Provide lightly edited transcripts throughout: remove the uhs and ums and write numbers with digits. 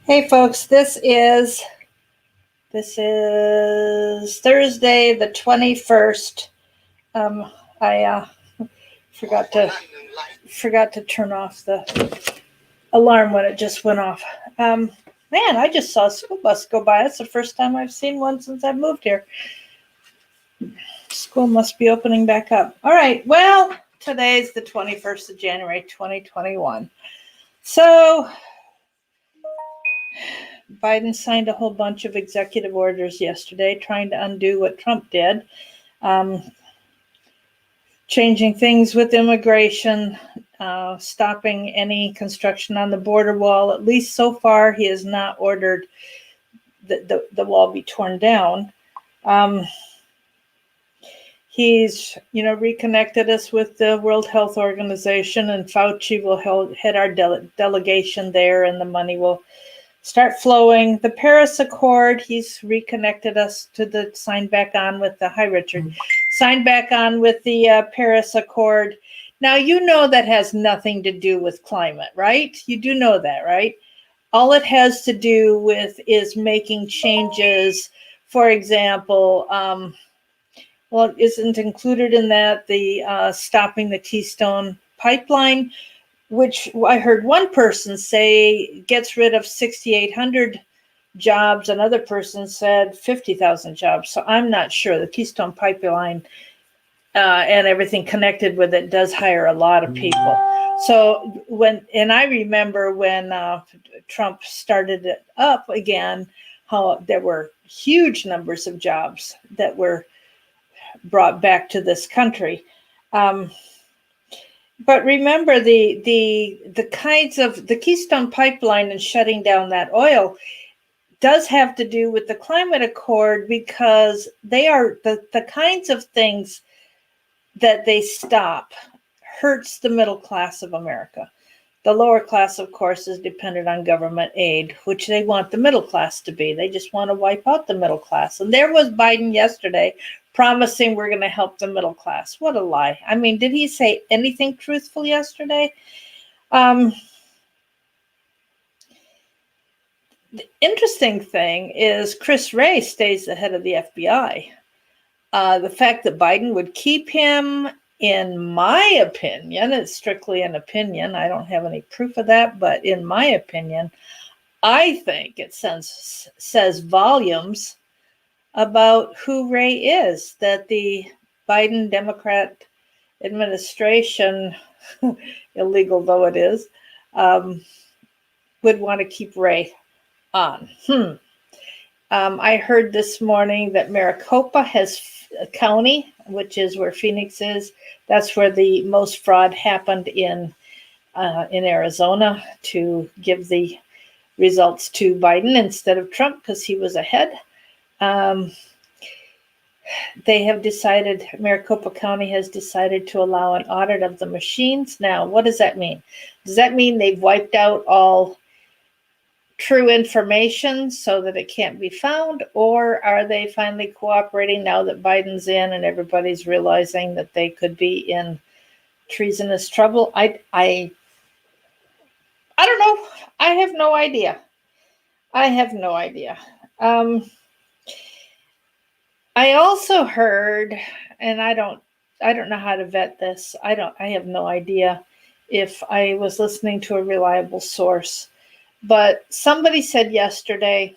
Hey folks, this is Thursday the 21st. I forgot to turn off the alarm when it just went off. Man, I just saw a school bus go by. It's the first time I've seen one since I've moved here. School must be opening back up. All right, well, today's the 21st of January 2021. So Biden signed a whole bunch of executive orders yesterday trying to undo what Trump did, changing things with immigration, stopping any construction on the border wall. At least so far, he has not ordered the wall be torn down. He's, reconnected us with the World Health Organization, and Fauci will head our delegation there, and the money will start flowing. The Paris Accord, he's reconnected us to signed back on with the Paris Accord. Now, that has nothing to do with climate, right? You do know that, right? All it has to do with is making changes. For example, isn't included in that the stopping the Keystone pipeline, which I heard one person say gets rid of 6,800 jobs. Another person said 50,000 jobs. So I'm not sure. The Keystone Pipeline and everything connected with it does hire a lot of people. So I remember when Trump started it up again, how there were huge numbers of jobs that were brought back to this country. But remember, the kinds of the Keystone Pipeline and shutting down that oil does have to do with the climate accord, because they are the kinds of things that they stop hurts the middle class of America. The lower class, of course, is dependent on government aid, which they want the middle class to be. They just want to wipe out the middle class. And there was Biden yesterday promising we're going to help the middle class. What a lie. I mean, did he say anything truthful yesterday? The interesting thing is Chris Wray stays the head of the FBI. The fact that Biden would keep him, in my opinion, it's strictly an opinion. I don't have any proof of that, but in my opinion, I think it says volumes about who Wray is, that the Biden Democrat administration, illegal though it is, would want to keep Wray on. I heard this morning that Maricopa County, which is where Phoenix is, that's where the most fraud happened in Arizona, to give the results to Biden instead of Trump because he was ahead. They have decided, Maricopa County has decided to allow an audit of the machines. Now, what does that mean? Does that mean they've wiped out all true information so that it can't be found? Or are they finally cooperating now that Biden's in and everybody's realizing that they could be in treasonous trouble? I don't know. I have no idea. I also heard, and I don't know how to vet this. I have no idea if I was listening to a reliable source, but somebody said yesterday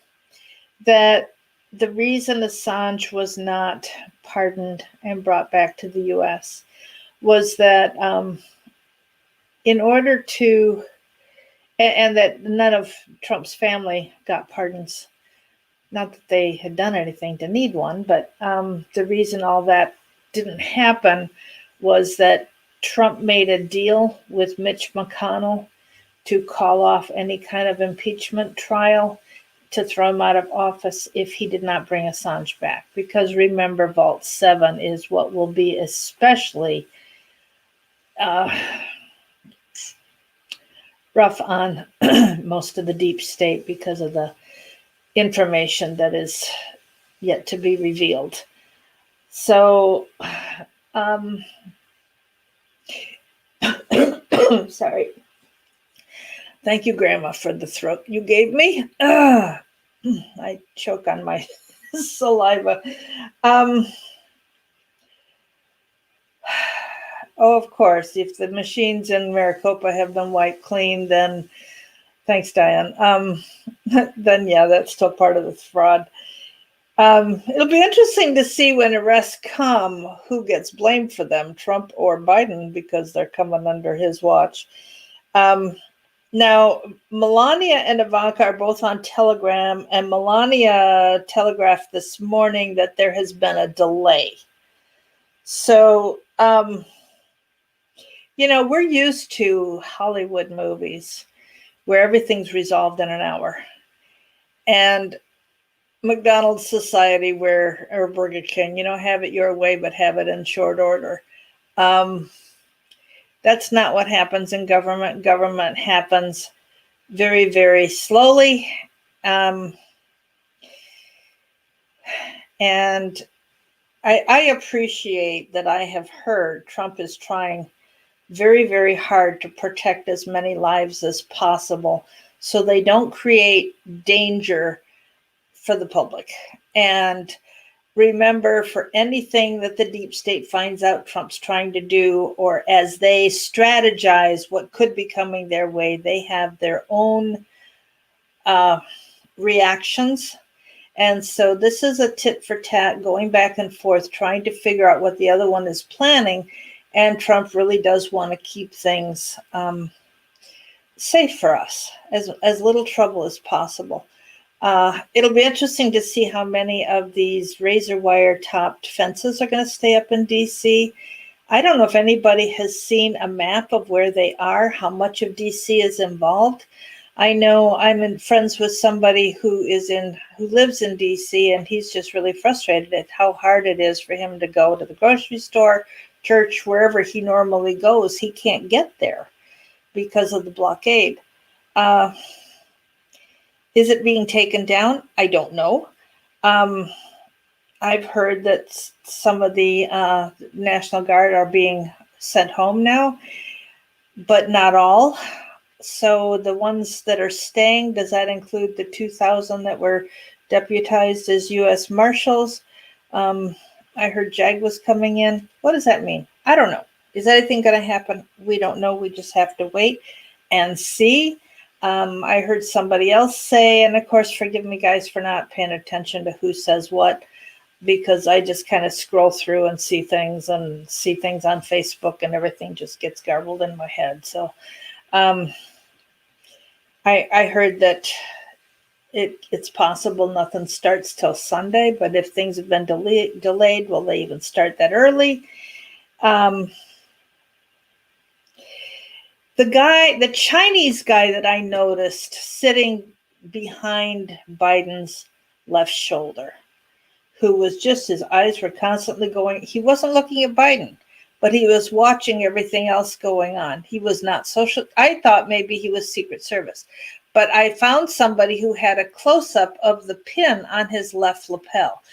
that the reason Assange was not pardoned and brought back to the U.S. was that in order to, and that none of Trump's family got pardons. Not that they had done anything to need one, but the reason all that didn't happen was that Trump made a deal with Mitch McConnell to call off any kind of impeachment trial, to throw him out of office if he did not bring Assange back. Because remember, Vault 7 is what will be especially rough on most of the deep state because of the information that is yet to be revealed. So, sorry. Thank you, Grandma, for the throat you gave me. I choke on my saliva. Oh, of course, if the machines in Maricopa have been wiped clean, then thanks, Diane. Then yeah, that's still part of the fraud. It'll be interesting to see when arrests come, who gets blamed for them, Trump or Biden, because they're coming under his watch. Now, Melania and Ivanka are both on Telegram, and Melania telegraphed this morning that there has been a delay. So, we're used to Hollywood movies where everything's resolved in an hour. And McDonald's society or Burger King, have it your way, but have it in short order. That's not what happens in government. Government happens very, very slowly. And I appreciate that I have heard Trump is trying very, very hard to protect as many lives as possible so they don't create danger for the public. And remember, for anything that the deep state finds out Trump's trying to do, or as they strategize what could be coming their way, they have their own reactions. And so this is a tit for tat, going back and forth, trying to figure out what the other one is planning. And Trump really does want to keep things safe for us, as little trouble as possible. It'll be interesting to see how many of these razor wire topped fences are going to stay up in D.C. I don't know if anybody has seen a map of where they are, how much of D.C. is involved. I know I'm friends with somebody who lives in D.C., and he's just really frustrated at how hard it is for him to go to the grocery store, church, wherever he normally goes. He can't get there because of the blockade. Is it being taken down? I don't know. I've heard that some of the National Guard are being sent home now, but not all. So the ones that are staying, does that include the 2,000 that were deputized as U.S. Marshals? I heard JAG was coming in. What does that mean? I don't know. Is anything going to happen? We don't know. We just have to wait and see. I heard somebody else say, and of course, forgive me guys for not paying attention to who says what, because I just kind of scroll through and see things on Facebook, and everything just gets garbled in my head. So I heard that it's possible nothing starts till Sunday, but if things have been delayed, will they even start that early? The Chinese guy that I noticed sitting behind Biden's left shoulder, who was just, his eyes were constantly going, he wasn't looking at Biden, but he was watching everything else going on. He was not social. I thought maybe he was Secret Service, but I found somebody who had a close-up of the pin on his left lapel.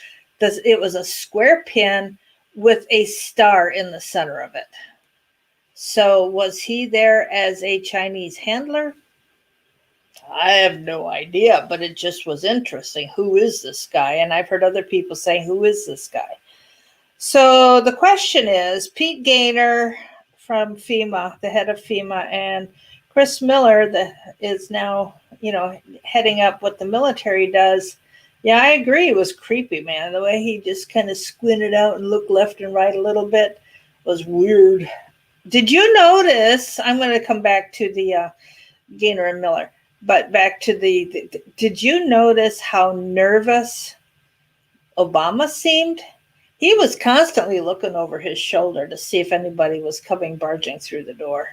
It was a square pin with a star in the center of it. So was he there as a Chinese handler? I have no idea, but it just was interesting. Who is this guy? And I've heard other people saying, who is this guy? So the question is, Pete Gaynor from FEMA, the head of FEMA, and Chris Miller, that is now, heading up what the military does. Yeah, I agree. It was creepy, man. The way he just kind of squinted out and looked left and right a little bit was weird. Did you notice, I'm going to come back to the Gaynor and Miller, but back to did you notice how nervous Obama seemed? He was constantly looking over his shoulder to see if anybody was coming barging through the door.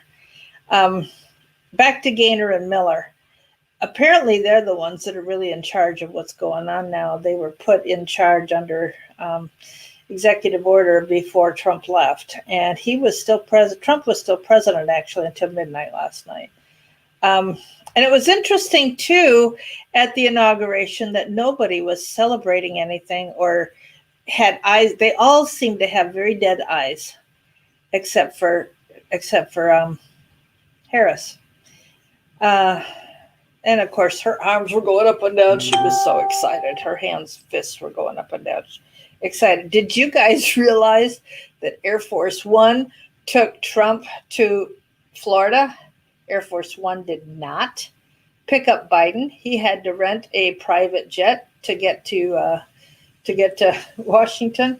Back to Gaynor and Miller. Apparently, they're the ones that are really in charge of what's going on now. They were put in charge under executive order before Trump left, and he was still president. Trump was still president actually until midnight last night. And it was interesting too at the inauguration that nobody was celebrating anything or had eyes. They all seemed to have very dead eyes, except for Harris. Uh, and of course, her arms were going up and down. She was so excited. Her fists were going up and down. Excited. Did you guys realize that Air Force One took Trump to Florida? Air Force One did not pick up Biden. He had to rent a private jet to get to Washington.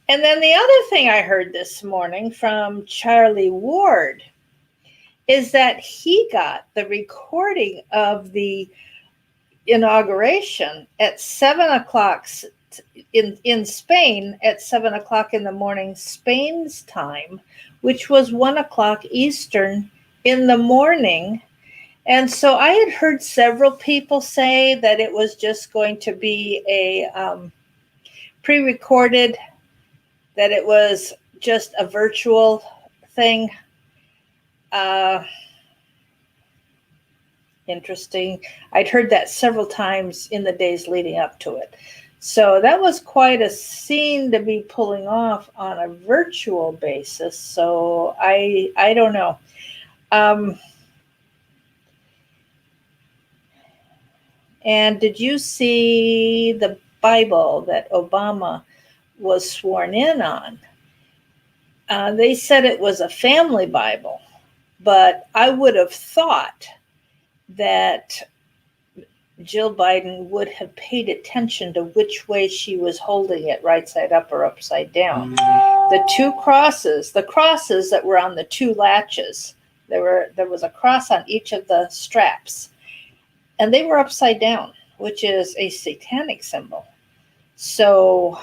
And then the other thing I heard this morning from Charlie Ward is that he got the recording of the inauguration at 7:00 in Spain at 7:00 in the morning, Spain's time, which was 1:00 Eastern in the morning. And so I had heard several people say that it was just going to be a pre-recorded, that it was just a virtual thing. Interesting. I'd heard that several times in the days leading up to it. So that was quite a scene to be pulling off on a virtual basis. So I don't know. And did you see the Bible that Obama was sworn in on? They said it was a family Bible, but I would have thought that Jill Biden would have paid attention to which way she was holding it, right side up or upside down. The two crosses, the crosses that were on the two latches, there was a cross on each of the straps, and they were upside down, which is a satanic symbol. So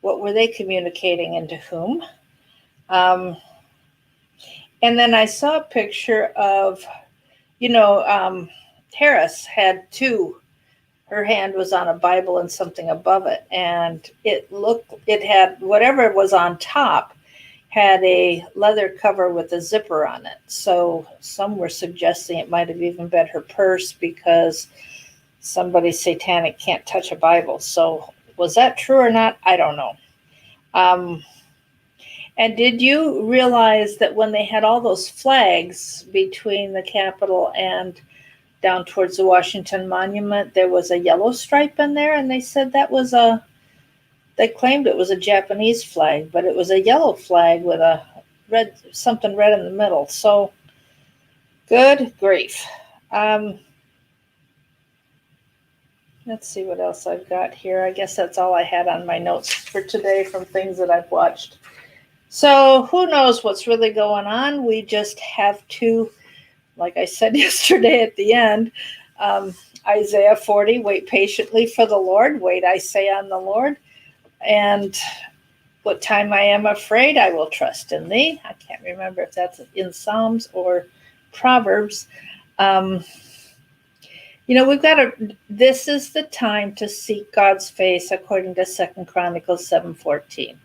what were they communicating, and to whom? And then I saw a picture of, Harris had two. Her hand was on a Bible and something above it, and it had whatever was on top had a leather cover with a zipper on it. So some were suggesting it might have even been her purse, because somebody satanic can't touch a Bible. So was that true or not? I don't know. And did you realize that when they had all those flags between the Capitol and down towards the Washington Monument, there was a yellow stripe in there, and they said they claimed it was a Japanese flag, but it was a yellow flag with something red in the middle. So, good grief. Let's see what else I've got here. I guess that's all I had on my notes for today from things that I've watched. So who knows what's really going on? We just have to, like I said yesterday at the end, Isaiah 40, wait patiently for the Lord. Wait, I say, on the Lord. And what time I am afraid, I will trust in thee. I can't remember if that's in Psalms or Proverbs. This is the time to seek God's face, according to 2 Chronicles 7:14.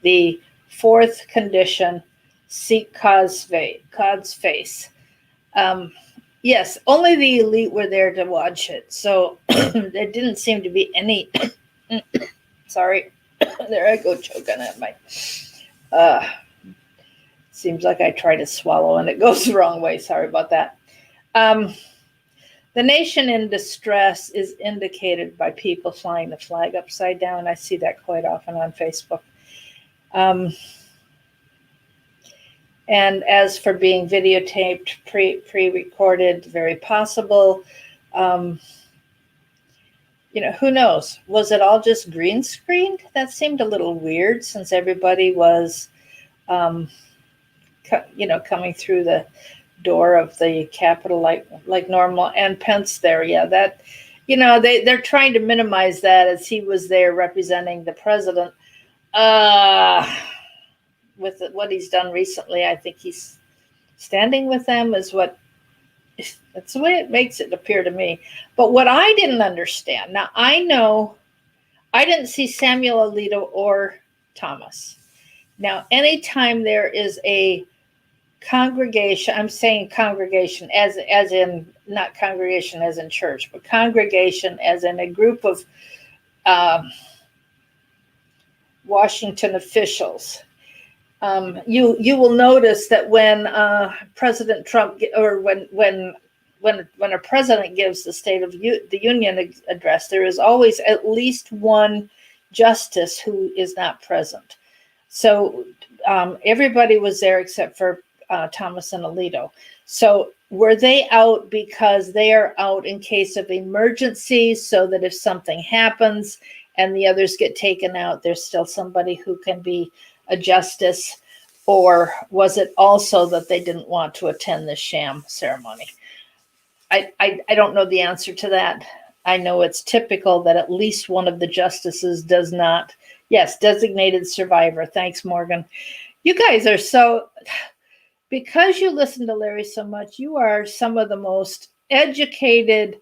The fourth condition, seek God's face. Yes, only the elite were there to watch it. So there didn't seem to be any, sorry, there I go choking at my, seems like I try to swallow and it goes the wrong way. Sorry about that. The nation in distress is indicated by people flying the flag upside down. I see that quite often on Facebook. And as for being videotaped, pre-recorded, very possible. Who knows? Was it all just green screened? That seemed a little weird, since everybody was, coming through the door of the Capitol like normal, and Pence there. Yeah, that, they're trying to minimize that, as he was there representing the president. With what he's done recently, I think he's standing with them that's the way it makes it appear to me. But what I didn't understand, now I know I didn't see Samuel Alito or Thomas. Now, anytime there is a congregation, I'm saying congregation as in, not congregation as in church, but congregation as in a group of Washington officials. You will notice that when President Trump, or when a president gives the State of the Union address, there is always at least one justice who is not present. So everybody was there except for Thomas and Alito. So were they out because they are out in case of emergencies, so that if something happens and the others get taken out, there's still somebody who can be a justice? Or was it also that they didn't want to attend the sham ceremony? I don't know the answer to that. I know it's typical that at least one of the justices does not. Yes, designated survivor. Thanks, Morgan. You guys are so, because you listen to Larry so much, you are some of the most educated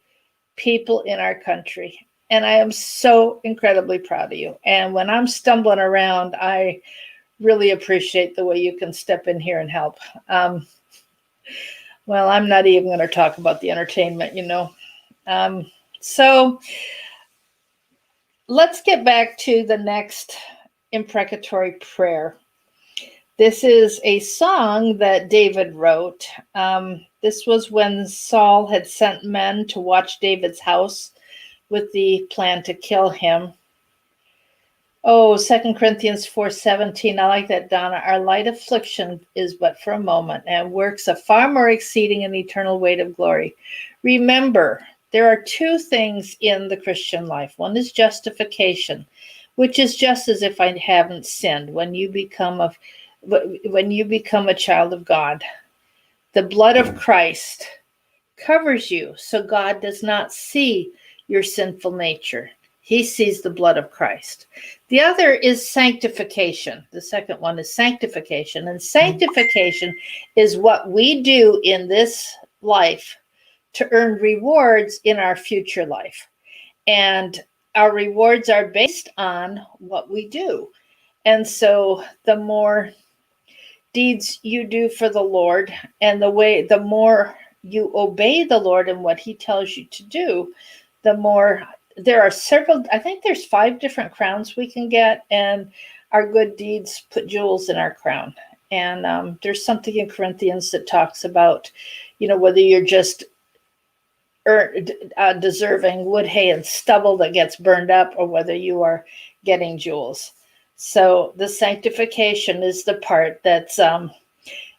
people in our country. And I am so incredibly proud of you. And when I'm stumbling around, I really appreciate the way you can step in here and help. Well, I'm not even going to talk about the entertainment, So let's get back to the next imprecatory prayer. This is a song that David wrote. This was when Saul had sent men to watch David's house with the plan to kill him. Oh, 2 Corinthians 4:17. I like that, Donna. Our light affliction is but for a moment, and works a far more exceeding and eternal weight of glory. Remember, there are two things in the Christian life. One is justification, which is just as if I haven't sinned. When you become a child of God, the blood of Christ covers you, so God does not see your sinful nature. He sees the blood of Christ. The other is sanctification. The second one is sanctification. And sanctification is what we do in this life to earn rewards in our future life. And our rewards are based on what we do. And so the more deeds you do for the Lord, and the more you obey the Lord and what he tells you to do, the more. There are several, I think there's 5 different crowns we can get, and our good deeds put jewels in our crown. And there's something in Corinthians that talks about, whether you're just deserving wood, hay, and stubble that gets burned up, or whether you are getting jewels. So the sanctification is the part that's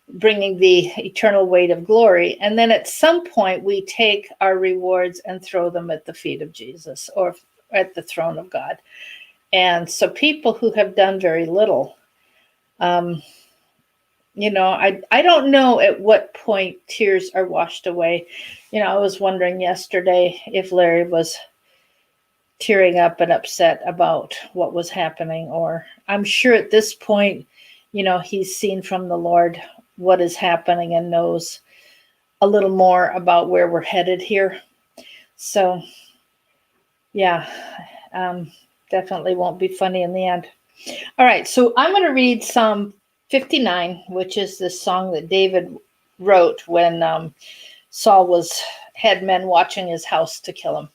bringing the eternal weight of glory. And then at some point we take our rewards and throw them at the feet of Jesus, or at the throne of God. And so people who have done very little, I don't know at what point tears are washed away. I was wondering yesterday if Larry was tearing up and upset about what was happening, or I'm sure at this point, he's seen from the Lord what is happening and knows a little more about where we're headed here. So, yeah, definitely won't be funny in the end. All right, so I'm going to read Psalm 59, which is the song that David wrote when Saul had men watching his house to kill him.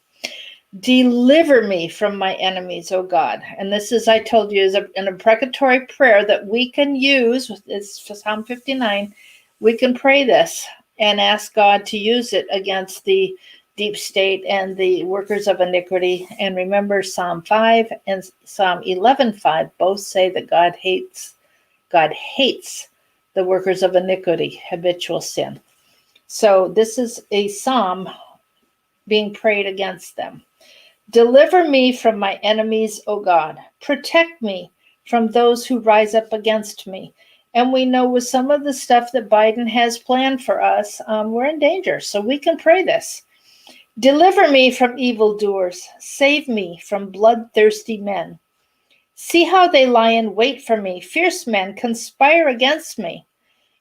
Deliver me from my enemies, O God. And this, as I told you, is an imprecatory prayer that we can use. It's Psalm 59. We can pray this and ask God to use it against the deep state and the workers of iniquity. And remember, Psalm 5 and Psalm 11:5 both say that God hates the workers of iniquity, habitual sin. So this is a psalm being prayed against them. Deliver me from my enemies, O God. Protect me from those who rise up against me. And we know with some of the stuff that Biden has planned for us, we're in danger. So we can pray this. Deliver me from evildoers. Save me from bloodthirsty men. See how they lie in wait for me. Fierce men conspire against me.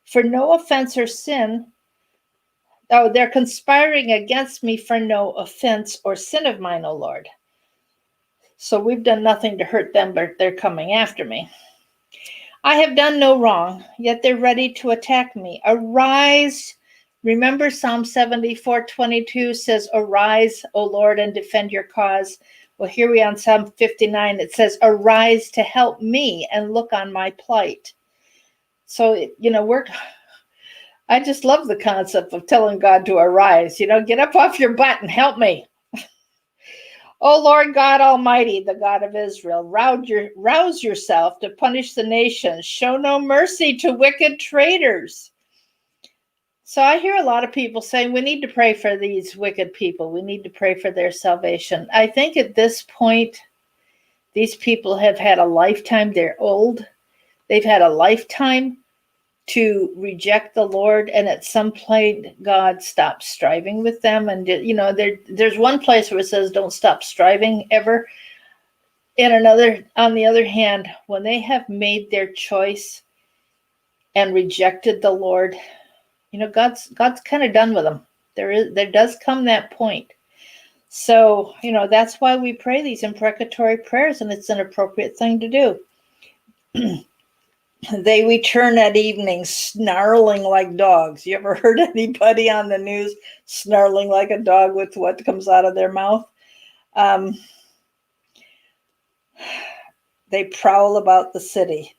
For no offense or sin. Oh, they're conspiring against me for no offense or sin of mine, O Lord. So we've done nothing to hurt them, but they're coming after me. I have done no wrong, yet they're ready to attack me. Arise. Remember Psalm 74:22 says, arise, O Lord, and defend your cause. Well, here we are on Psalm 59. It says, arise to help me and look on my plight. So, I just love the concept of telling God to arise, get up off your butt and help me. O Lord God Almighty, the God of Israel, rouse yourself to punish the nations. Show no mercy to wicked traitors. So I hear a lot of people saying we need to pray for these wicked people. We need to pray for their salvation. I think at this point, these people have had a lifetime. They're old. They've had a lifetime to reject the Lord, and at some point God stops striving with them. And there's one place where it says don't stop striving ever. And on the other hand, when they have made their choice and rejected the Lord, God's kind of done with them. There does come that point. So that's why we pray these imprecatory prayers, and it's an appropriate thing to do. They return at evening snarling like dogs. You ever heard anybody on the news snarling like a dog with what comes out of their mouth? They prowl about the city.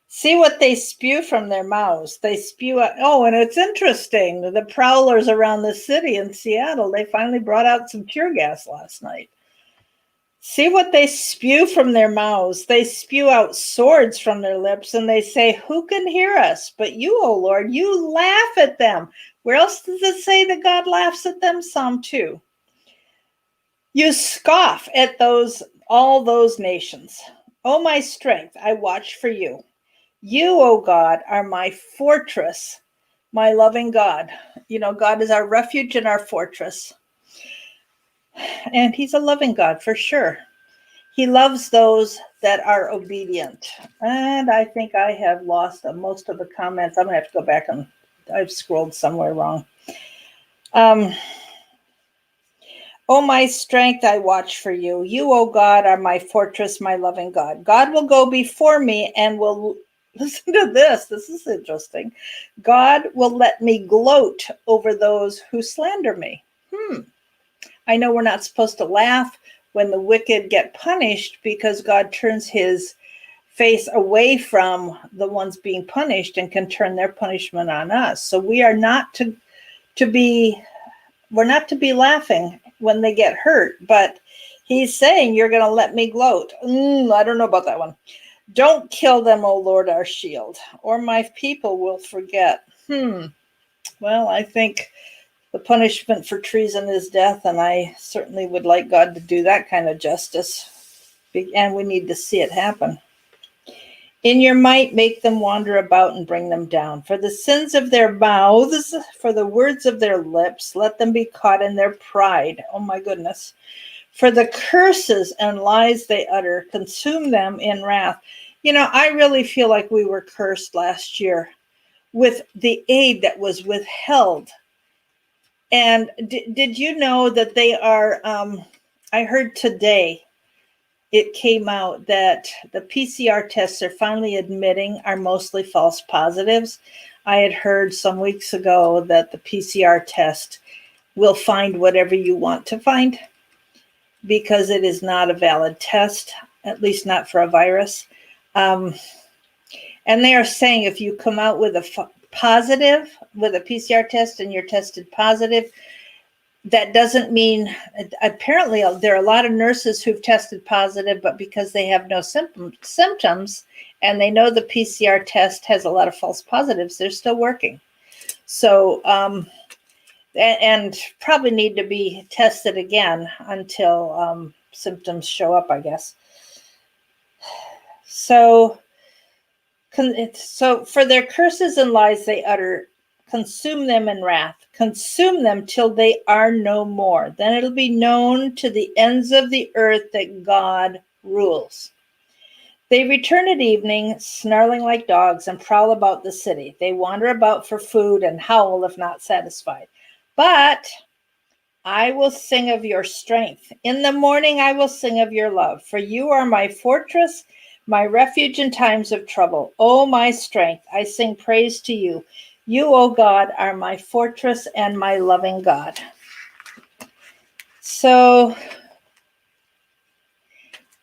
See what they spew from their mouths. They spew out. Oh, and it's interesting. The prowlers around the city in Seattle, they finally brought out some tear gas last night. See what they spew from their mouths. They spew out swords from their lips, and they say, who can hear us? But you, O Lord, you laugh at them. Where else does it say that God laughs at them? Psalm 2. You scoff at all those nations. O my strength, I watch for you. You, O God, are my fortress, my loving God. God is our refuge and our fortress. And he's a loving God for sure. He loves those that are obedient. And I think I have lost most of the comments. I'm going to have to go back and I've scrolled somewhere wrong. O my strength, I watch for you. You, O God, are my fortress, my loving God. God will go before me and will, listen to this. This is interesting. God will let me gloat over those who slander me. I know we're not supposed to laugh when the wicked get punished because God turns his face away from the ones being punished and can turn their punishment on us. So we are not to be laughing when they get hurt, but he's saying you're going to let me gloat. I don't know about that one. Don't kill them, O Lord, our shield, or my people will forget. Well, I think the punishment for treason is death, and I certainly would like God to do that kind of justice, and we need to see it happen. In your might, make them wander about and bring them down. For the sins of their mouths, for the words of their lips, let them be caught in their pride. Oh my goodness. For the curses and lies they utter, consume them in wrath. I really feel like we were cursed last year with the aid that was withheld. And did you know that they are, I heard today, it came out that the PCR tests are finally admitting are mostly false positives. I had heard some weeks ago that the PCR test will find whatever you want to find because it is not a valid test, at least not for a virus. And they are saying if you come out with a positive, with a PCR test and you're tested positive, that doesn't mean, apparently there are a lot of nurses who've tested positive, but because they have no symptoms and they know the PCR test has a lot of false positives, they're still working. So, and probably need to be tested again until symptoms show up, I guess. So for their curses and lies they utter, consume them in wrath. Consume them till they are no more. Then it'll be known to the ends of the earth that God rules. They return at evening, snarling like dogs, and prowl about the city. They wander about for food and howl if not satisfied. But I will sing of your strength. In the morning I will sing of your love, for you are my fortress, my refuge in times of trouble. O my strength, I sing praise to you. You, O God, are my fortress and my loving God. So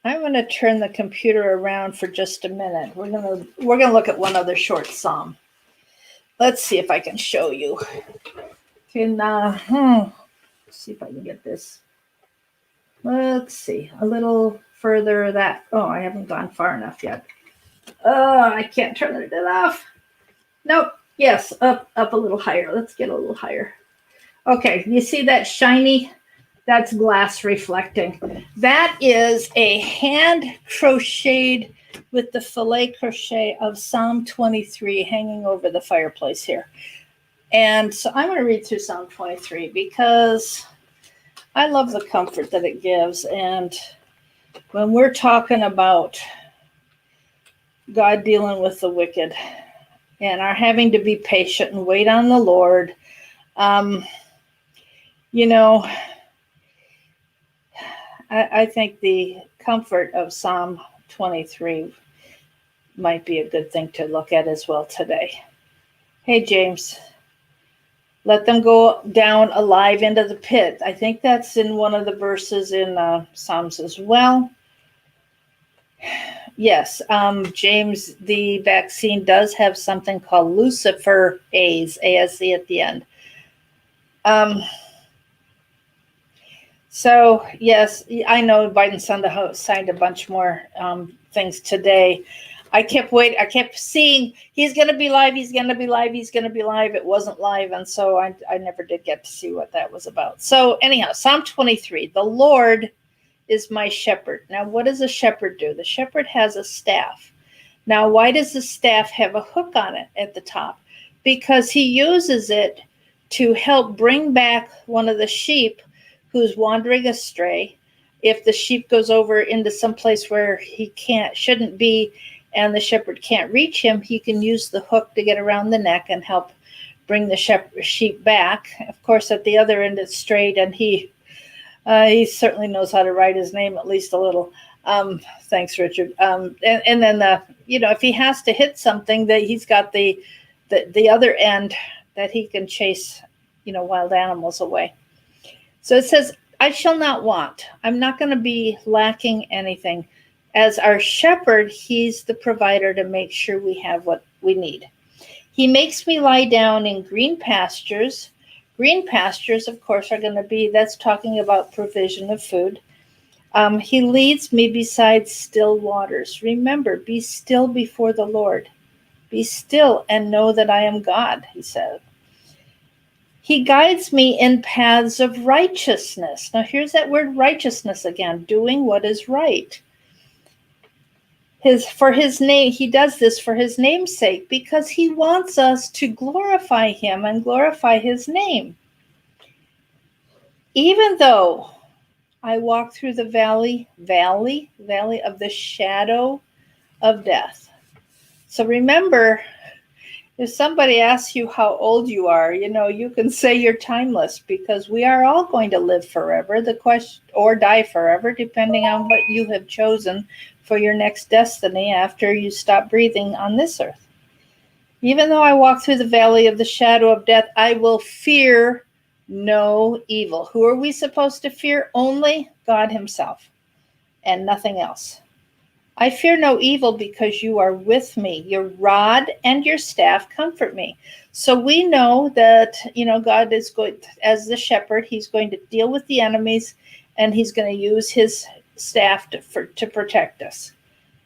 I'm going to turn the computer around for just a minute. We're going to look at one other short psalm. Let's see if I can show you. See if I can get this. Let's see, a little further that. Oh, I haven't gone far enough yet. I can't turn it off. Nope. Yes, up a little higher. Let's get a little higher. Okay, you see that shiny? That's glass reflecting. That is a hand crocheted with the filet crochet of Psalm 23 hanging over the fireplace here. And so I'm going to read through Psalm 23 because I love the comfort that it gives. And when we're talking about God dealing with the wicked and our having to be patient and wait on the Lord, I think the comfort of Psalm 23 might be a good thing to look at as well today. Hey, James, let them go down alive into the pit. I think that's in one of the verses in Psalms as well. Yes, James, the vaccine does have something called luciferase, ASE at the end. So, yes, I know Biden signed a bunch more things today. I kept seeing he's going to be live. It wasn't live. And so I never did get to see what that was about. So anyhow, Psalm 23, the Lord is my shepherd. Now, what does a shepherd do? The shepherd has a staff. Now, why does the staff have a hook on it at the top? Because he uses it to help bring back one of the sheep who's wandering astray. If the sheep goes over into some place where he shouldn't be, and the shepherd can't reach him, he can use the hook to get around the neck and help bring the sheep back. Of course, at the other end, it's straight, and he certainly knows how to write his name at least a little. Thanks, Richard. And then if he has to hit something, that he's got the other end that he can chase, wild animals away. So it says, I shall not want. I'm not going to be lacking anything. As our shepherd, he's the provider to make sure we have what we need. He makes me lie down in green pastures. Green pastures, of course, that's talking about provision of food. He leads me beside still waters. Remember, be still before the Lord. Be still and know that I am God, he said. He guides me in paths of righteousness. Now, here's that word righteousness again, doing what is right. For his name, he does this for his name's sake, because he wants us to glorify him and glorify his name. Even though I walk through the valley of the shadow of death. So remember, if somebody asks you how old you are, you can say you're timeless, because we are all going to live forever, or die forever, depending on what you have chosen for your next destiny after you stop breathing on this earth. Even though I walk through the valley of the shadow of death, I will fear no evil. Who are we supposed to fear? Only God himself and nothing else. I fear no evil because you are with me. Your rod and your staff comfort me. So we know that, God is going, as the shepherd, he's going to deal with the enemies, and he's going to use his staff to protect us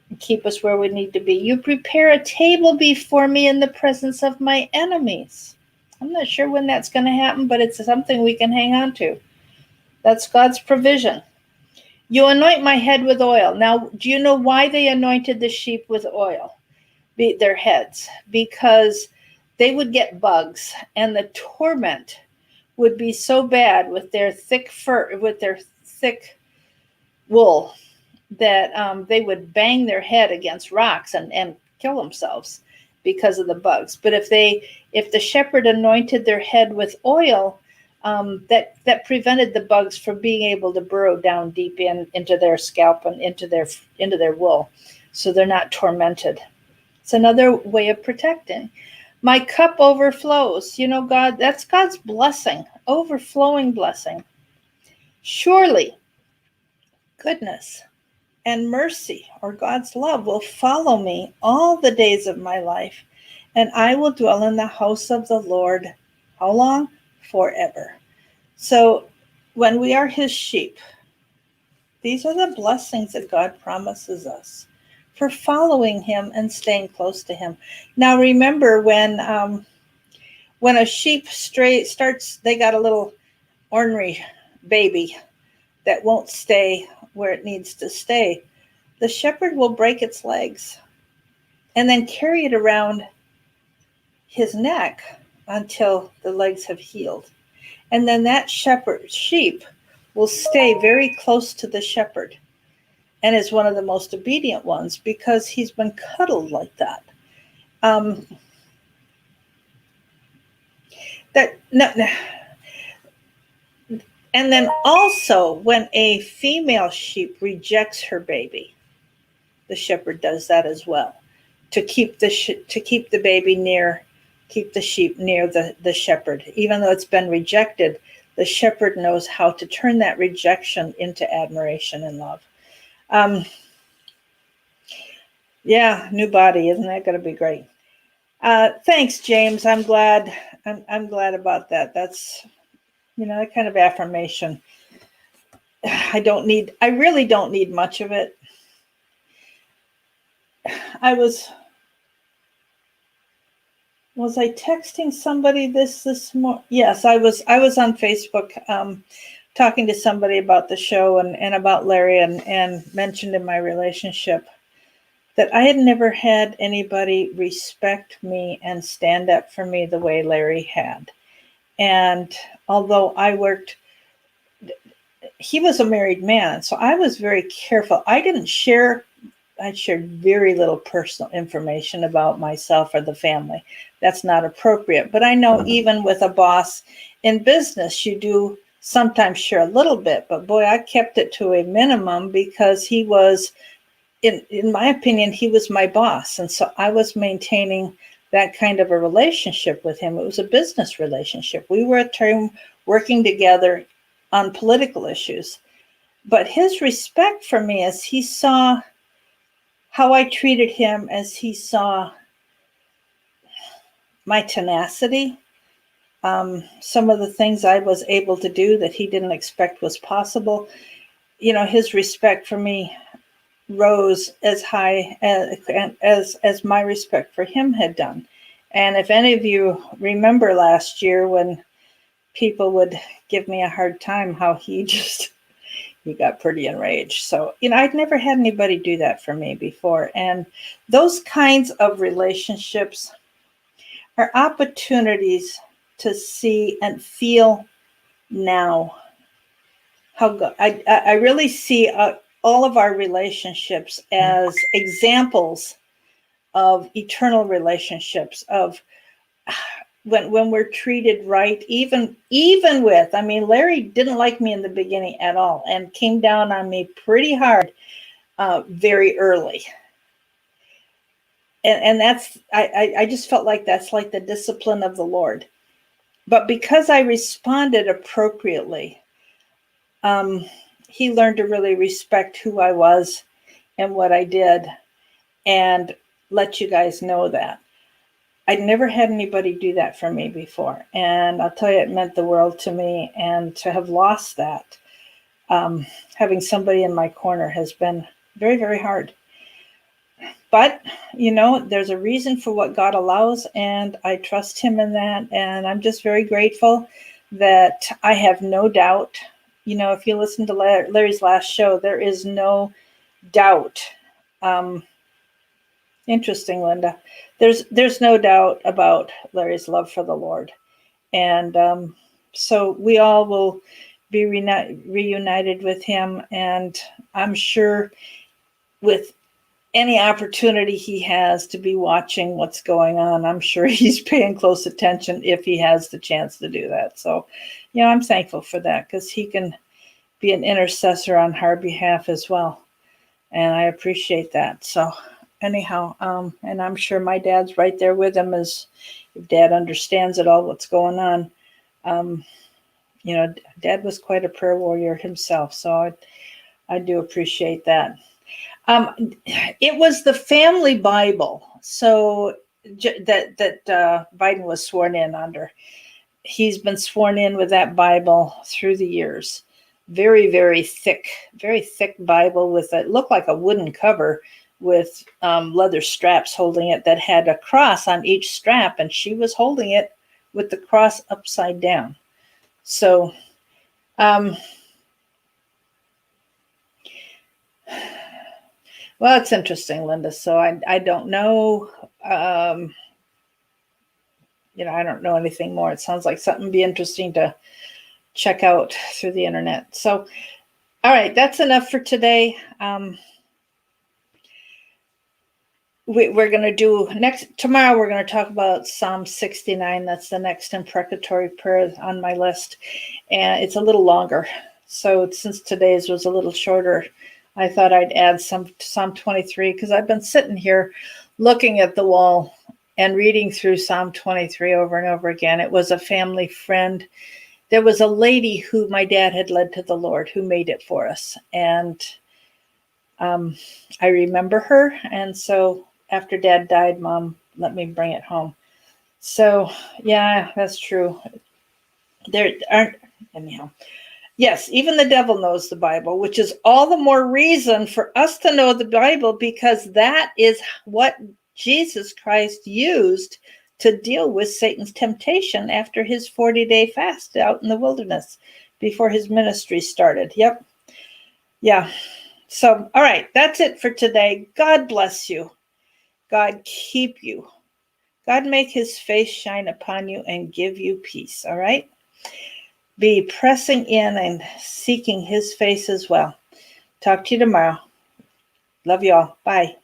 and keep us where we need to be. You prepare a table before me in the presence of my enemies. I'm not sure when that's going to happen, but it's something we can hang on to. That's God's provision. You anoint my head with oil. Now, do you know why they anointed the sheep with oil, their heads? Because they would get bugs, and the torment would be so bad with their thick fur, with their thick wool, that they would bang their head against rocks and kill themselves because of the bugs. But if the shepherd anointed their head with oil, that prevented the bugs from being able to burrow down deep into their scalp and into their wool, so they're not tormented. It's another way of protecting. My cup overflows. God, that's God's blessing, overflowing blessing. Surely, goodness and mercy, or God's love, will follow me all the days of my life, and I will dwell in the house of the Lord. How long? Forever. So when we are his sheep, these are the blessings that God promises us for following him and staying close to him. Now remember, when a sheep starts, they got a little ornery baby that won't stay where it needs to stay. The shepherd will break its legs and then carry it around his neck until the legs have healed. And then that sheep will stay very close to the shepherd and is one of the most obedient ones because he's been cuddled like that. And then also, when a female sheep rejects her baby, the shepherd does that as well to keep the baby near, keep the sheep near the shepherd. Even though it's been rejected, the shepherd knows how to turn that rejection into admiration and love. Yeah, new body, isn't that going to be great? Thanks, James. I'm glad about that. That's, that kind of affirmation. I really don't need much of it. Was I texting somebody this morning? Yes, I was on Facebook talking to somebody about the show and about Larry, and mentioned in my relationship that I had never had anybody respect me and stand up for me the way Larry had. And although he was a married man, so I was very careful. I shared very little personal information about myself or the family. That's not appropriate. But I know even with a boss in business, you do sometimes share a little bit. But boy, I kept it to a minimum because he was, in my opinion, he was my boss. And so I was maintaining that kind of a relationship with him. It was a business relationship. We were a team working together on political issues. But his respect for me, as he saw how I treated him, as he saw my tenacity, some of the things I was able to do that he didn't expect was possible, his respect for me rose as high as my respect for him had done. And if any of you remember last year when people would give me a hard time, how he got pretty enraged. So, I'd never had anybody do that for me before. And those kinds of relationships are opportunities to see and feel now how good. I really see all of our relationships as examples of eternal relationships, of when we're treated right, even with, Larry didn't like me in the beginning at all and came down on me pretty hard very early. And that's, I just felt like that's like the discipline of the Lord. But because I responded appropriately, he learned to really respect who I was and what I did, and let you guys know that. I'd never had anybody do that for me before. And I'll tell you, it meant the world to me. And to have lost that, having somebody in my corner has been very, very hard. But, there's a reason for what God allows, and I trust him in that. And I'm just very grateful that I have no doubt. If you listen to Larry's last show, there is no doubt. Interesting, Linda. There's no doubt about Larry's love for the Lord. And so we all will be reunited with him. And I'm sure with any opportunity he has to be watching what's going on, I'm sure he's paying close attention if he has the chance to do that. So, I'm thankful for that, because he can be an intercessor on our behalf as well. And I appreciate that. So anyhow, and I'm sure my dad's right there with him, as if Dad understands it all, what's going on. Dad was quite a prayer warrior himself. So I do appreciate that. It was the family Bible. So that Biden was sworn in under. He's been sworn in with that Bible through the years. Very, very thick Bible with it looked like a wooden cover with leather straps holding it that had a cross on each strap, and she was holding it with the cross upside down. So, well, it's interesting, Linda. So I don't know. I don't know anything more. It sounds like something would be interesting to check out through the internet. So, all right, that's enough for today. We're going to do tomorrow. We're going to talk about Psalm 69. That's the next imprecatory prayer on my list, and it's a little longer. So since today's was a little shorter, I thought I'd add some Psalm 23 because I've been sitting here looking at the wall and reading through Psalm 23 over and over again. It was a family friend. There was a lady who my dad had led to the Lord who made it for us, and I remember her, and so after Dad died, Mom let me bring it home. So, yeah, that's true. There aren't, anyhow. Yes, even the devil knows the Bible, which is all the more reason for us to know the Bible, because that is what Jesus Christ used to deal with Satan's temptation after his 40-day fast out in the wilderness before his ministry started. Yep. Yeah. So, all right, that's it for today. God bless you. God keep you. God make his face shine upon you and give you peace, all right? Be pressing in and seeking his face as well. Talk to you tomorrow. Love you all. Bye.